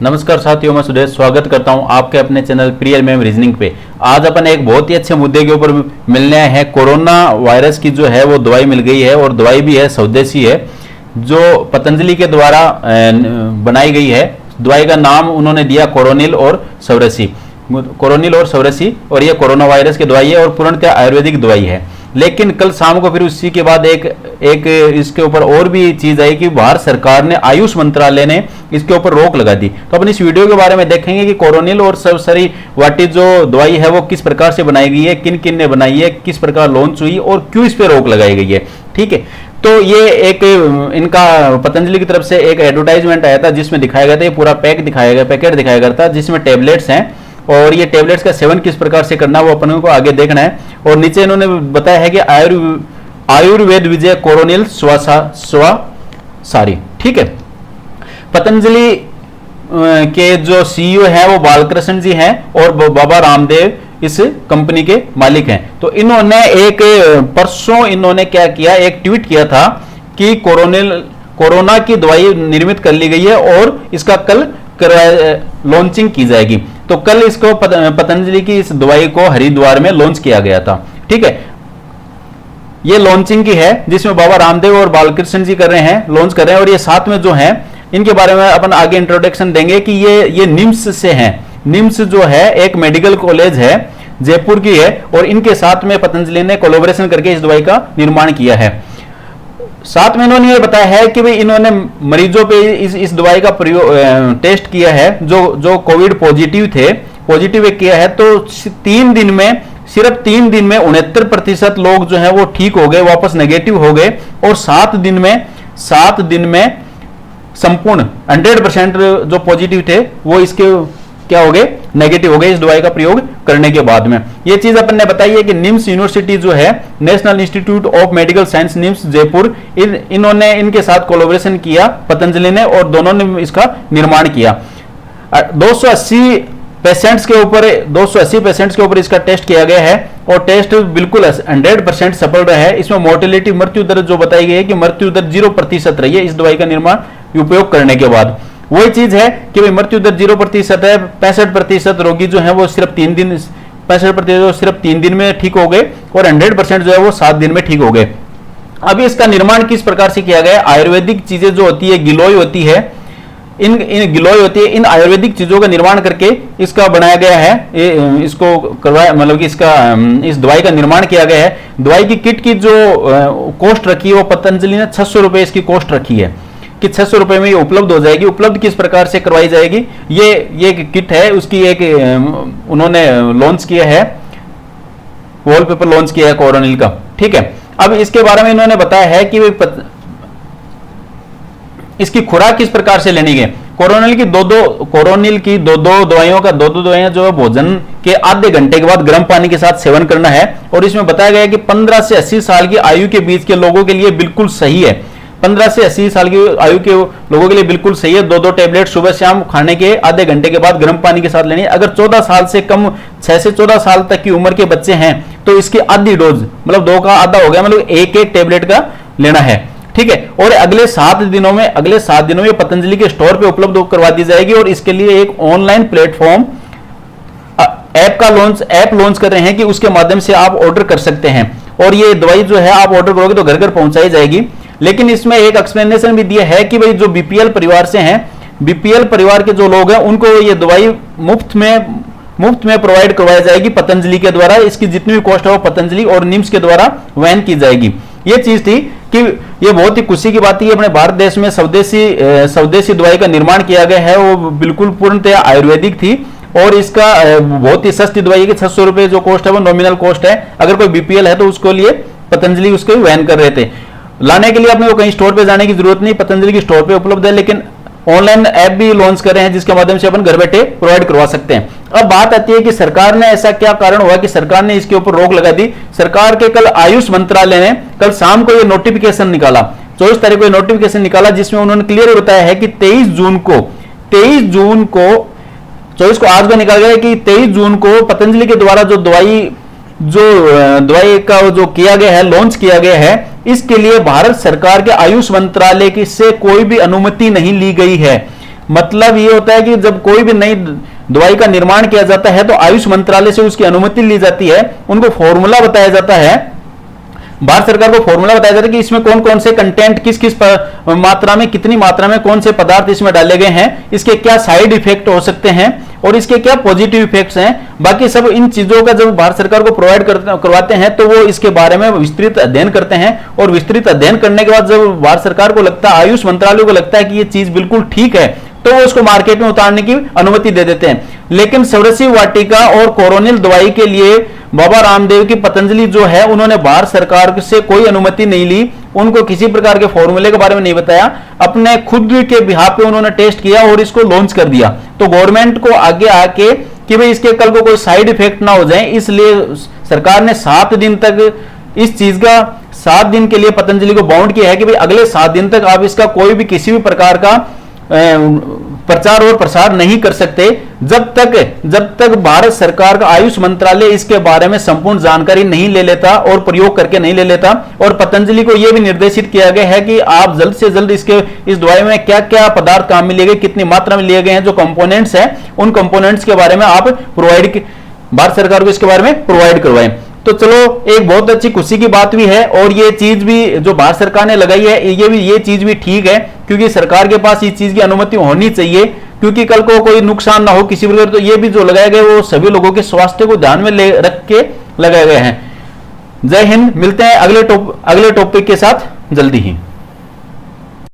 नमस्कार साथियों, मैं सुदेश स्वागत करता हूं आपके अपने चैनल प्रियल मैम रीजनिंग पे। आज अपन एक बहुत ही अच्छे मुद्दे के ऊपर मिलने हैं। कोरोना वायरस की जो है वो दवाई मिल गई है और दवाई भी है स्वदेशी है, जो पतंजलि के द्वारा बनाई गई है। दवाई का नाम उन्होंने दिया कोरोनिल और सौरसी। और ये कोरोना वायरस की दवाई है और पूर्णतः आयुर्वेदिक दवाई है। लेकिन कल शाम को फिर उसी के बाद एक इसके ऊपर और भी चीज आई कि भारत सरकार ने, आयुष मंत्रालय ने इसके ऊपर रोक लगा दी। तो अपन इस वीडियो के बारे में देखेंगे कि कोरोनिल और सौरसी वाटी जो दवाई है वो किस प्रकार से बनाई गई है, किन किन ने बनाई है, किस प्रकार लॉन्च हुई और क्यों इस पर रोक लगाई गई है। ठीक है, तो ये एक इनका पतंजलि की तरफ से एक एडवर्टाइजमेंट आया था जिसमें दिखाया गया था, ये पूरा पैकेट दिखाया गया था जिसमें टेबलेट्स हैं और ये टेबलेट्स का सेवन किस प्रकार से करना वो अपन को आगे देखना है। और नीचे इन्होंने बताया है कि आयुर्वेद विजय कोरोनिल सारी। ठीक है, पतंजलि के जो सीईओ है वो बालकृष्ण जी हैं और बाबा रामदेव इस कंपनी के मालिक हैं। तो इन्होंने परसों इन्होंने क्या किया, एक ट्वीट किया था कि कोरोना की दवाई निर्मित कर ली गई है और इसका कल लॉन्चिंग की जाएगी। तो कल इसको पतंजलि की इस दवाई को हरिद्वार में लॉन्च किया गया था। ठीक है, ये लॉन्चिंग की है जिसमें बाबा रामदेव और बालकृष्ण जी कर रहे हैं, लॉन्च कर रहे हैं। और ये साथ में जो है इनके बारे में अपन आगे इंट्रोडक्शन देंगे कि ये निम्स से हैं। निम्स जो है एक मेडिकल कॉलेज है, जयपुर की है और इनके साथ में पतंजलि ने कोलैबोरेशन करके इस दवाई का निर्माण किया है। साथ में इन्होंने ये बताया है कि भाई इन्होंने मरीजों पे इस दवाई का टेस्ट किया है जो कोविड पॉजिटिव किया है। तो 3 दिन में, सिर्फ 3 दिन में 69% लोग जो है वो ठीक हो गए, वापस नेगेटिव हो गए। और 7 दिन में संपूर्ण 100% जो पॉजिटिव थे वो इसके क्या हो गए, नेगेटिव हो गए इस दवाई का प्रयोग करने के बाद में। ये चीज अपन ने बताई है कि निम्स यूनिवर्सिटी जो है, national institute of medical science NIMS Jaipur, इन्होंने इनके साथ कोलैबोरेशन किया पतंजलि ने और दोनों ने इसका निर्माण किया। 280 पेशेंट्स के ऊपर इसका टेस्ट किया गया है और टेस्ट बिल्कुल 100% सफल रहा है। इसमें मोर्टेलिटी, मृत्यु दर जो बताई गई है कि मृत्यु दर 0% रही है इस दवाई का निर्माण उपयोग करने के बाद। वही चीज है कि भाई मृत्यु दर 0% है। 65% रोगी जो है वो सिर्फ 3 दिन 65% सिर्फ 3 दिन में ठीक हो गए और 100% जो है वो 7 दिन में ठीक हो गए। अभी इसका निर्माण किस प्रकार से किया गया है, आयुर्वेदिक चीजें जो होती है, गिलोय होती है, इन आयुर्वेदिक चीजों का निर्माण करके इसका बनाया गया है, इसको करवाया, मतलब कि इस दवाई का निर्माण किया गया है। दवाई की किट की जो कॉस्ट रखी है वो पतंजलि ने 600 रुपए इसकी कॉस्ट रखी है कि 600 रुपए में ये उपलब्ध हो जाएगी। उपलब्ध किस प्रकार से करवाई जाएगी, ये किट है, उसकी एक उन्होंने लॉन्च किया है, वॉलपेपर लॉन्च किया है कोरोनिल का। ठीक है, अब इसके बारे में इन्होंने बताया है कि इसकी खुराक किस प्रकार से लेनी है। कोरोनिल की दो दवाइयों का दो दवाइयां जो है भोजन के आधे घंटे के बाद गर्म पानी के साथ सेवन करना है। और इसमें बताया गया है कि 15 से 80 साल की आयु के बीच के लोगों के लिए बिल्कुल सही है। 15 से 80 साल की आयु के लोगों के लिए बिल्कुल सही है। 2 टेबलेट सुबह शाम खाने के आधे घंटे के बाद गर्म पानी के साथ लेनी है। अगर 14 साल से कम, 6 से 14 साल तक की उम्र के बच्चे हैं तो इसकी आधी डोज, मतलब 2 का आधा हो गया, मतलब एक टेबलेट का लेना है। ठीक है, और अगले 7 दिनों में पतंजलि के स्टोर पे उपलब्ध करवा दी जाएगी। और इसके लिए एक ऑनलाइन प्लेटफॉर्म ऐप लॉन्च कर रहे हैं कि उसके माध्यम से आप ऑर्डर कर सकते हैं और ये दवाई जो है आप ऑर्डर करोगे तो घर घर पहुंचाई जाएगी। लेकिन इसमें एक एक्सप्लेनेशन भी दिया है कि भाई जो बीपीएल परिवार से हैं, बीपीएल परिवार के जो लोग हैं उनको ये दवाई मुफ्त में प्रोवाइड करवाई जाएगी पतंजलि के द्वारा। इसकी जितनी भी कॉस्ट है वो पतंजलि और निम्स के द्वारा वहन की जाएगी। ये चीज थी कि ये बहुत ही खुशी की बात है, अपने भारत देश में स्वदेशी दवाई का निर्माण किया गया है, वो बिल्कुल पूर्णतः आयुर्वेदिक थी और इसका बहुत ही सस्ती दवाई है कि 600 रुपए जो कॉस्ट है वो नॉमिनल कॉस्ट है। अगर कोई बीपीएल है तो उसको लिए पतंजलि उसके वहन कर रहे थे। लाने के लिए अपने को कहीं स्टोर पे जाने की जरूरत नहीं, पतंजलि की स्टोर पे उपलब्ध है। लेकिन ऑनलाइन ऐप भी लॉन्च कर रहे हैं जिसके माध्यम से अपन घर बैठे प्रोवाइड करवा सकते हैं। अब बात आती है कि सरकार ने, ऐसा क्या कारण हुआ कि सरकार ने इसके ऊपर रोक लगा दी। सरकार के कल आयुष मंत्रालय ने कल शाम को ये नोटिफिकेशन निकाला, 24 तारीख को नोटिफिकेशन निकाला जिसमें उन्होंने क्लियर बताया है कि 23 जून को 24 को आज का निकाला गया कि 23 जून को पतंजलि के द्वारा जो दवाई का जो किया गया है, लॉन्च किया गया है, इसके लिए भारत सरकार के आयुष मंत्रालय की से कोई भी अनुमति नहीं ली गई है। मतलब ये होता है कि जब कोई भी नई दवाई का निर्माण किया जाता है तो आयुष मंत्रालय से उसकी अनुमति ली जाती है, उनको फॉर्मूला बताया जाता है, भारत सरकार को फॉर्मूला बताया जाता है कि इसमें कौन कौन से कंटेंट किस किस मात्रा में, कितनी मात्रा में कौन से पदार्थ इसमें डाले गए हैं, इसके क्या साइड इफेक्ट हो सकते हैं और इसके क्या पॉजिटिव इफेक्ट्स हैं। बाकी सब इन चीजों का जब भारत सरकार को प्रोवाइड करवाते हैं तो वो इसके बारे में विस्तृत अध्ययन करते हैं और विस्तृत अध्ययन करने के बाद जब भारत सरकार को लगता है, आयुष मंत्रालय को लगता है कि ये चीज बिल्कुल ठीक है, तो वो उसको मार्केट में उतारने की अनुमति दे देते हैं। लेकिन सवरसी वाटिका और कोरोनिल दवाई के लिए बाबा रामदेव की पतंजलि जो है उन्होंने भारत सरकार से कोई अनुमति नहीं ली, उनको किसी प्रकार के फॉर्मूले के बारे में नहीं बताया, अपने खुद के बिहाफ पे उन्होंने टेस्ट किया और इसको लॉन्च कर दिया। तो गवर्नमेंट को आगे आके कि भाई इसके कल को कोई साइड इफेक्ट ना हो जाए, इसलिए सरकार ने 7 दिन तक इस चीज का 7 दिन के लिए पतंजलि को बाउंड किया है कि भाई अगले 7 दिन तक आप इसका कोई भी किसी भी प्रकार का प्रचार और प्रसार नहीं कर सकते जब तक भारत सरकार का आयुष मंत्रालय इसके बारे में संपूर्ण जानकारी नहीं ले लेता और प्रयोग करके नहीं ले लेता। और पतंजलि को यह भी निर्देशित किया गया है कि आप जल्द से जल्द इस दवाई में क्या क्या पदार्थ काम में लिए गए, कितनी मात्रा में लिए गए हैं, जो कंपोनेंट्स हैं उन कंपोनेंट्स के बारे में आप भारत सरकार को इसके बारे में प्रोवाइड करवाएं। तो चलो, एक बहुत अच्छी खुशी की बात भी है और ये चीज भी जो भारत सरकार ने लगाई है ये चीज भी ठीक है, क्योंकि सरकार के पास इस चीज की अनुमति होनी चाहिए, क्योंकि कल को कोई नुकसान ना हो किसी प्रकार। तो ये भी जो लगाए गए वो सभी लोगों के स्वास्थ्य को ध्यान में रख के लगाए गए हैं। जय हिंद, मिलते हैं अगले टॉपिक के साथ जल्दी ही।